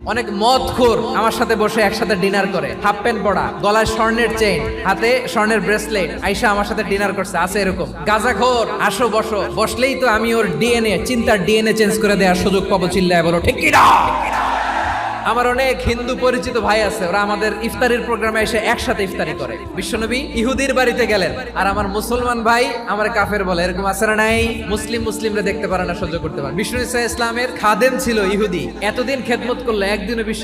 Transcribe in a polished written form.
অনেক মদখোর আমার সাথে বসে একসাথে ডিনার করে, হাফ প্যান্ট পরা, গলায় স্বর্ণের চেইন, হাতে স্বর্ণের ব্রেসলেট, আইসা আমার সাথে ডিনার করছে, আছে এরকম। গাঁজাখোর, আসো বসো, বসলেই তো আমি ওর ডিএনএ, চিন্তার ডিএনএ চেঞ্জ করে দেওয়ার সুযোগ পাবো, চিল্লায় বলো ঠিক কি না? আমার অনেক হিন্দু পরিচিত ভাই আছে, ওরা আমাদের ইফতারির প্রোগ্রামে এসে একসাথে ইফতারি করে। বিশ্বনবী ইহুদির বাড়িতে গেলেন, আর আমার মুসলমান ভাই আমার কাফের বলে, এরকম আছে না নাই? মুসলিমরা দেখতে পারে না, সহ্য করতে পারে। বিষ্ণু ইসা ইসলামের খাদেম ছিল ইহুদি, এতদিন খেদমত করলো, একদিনও বিশ্ব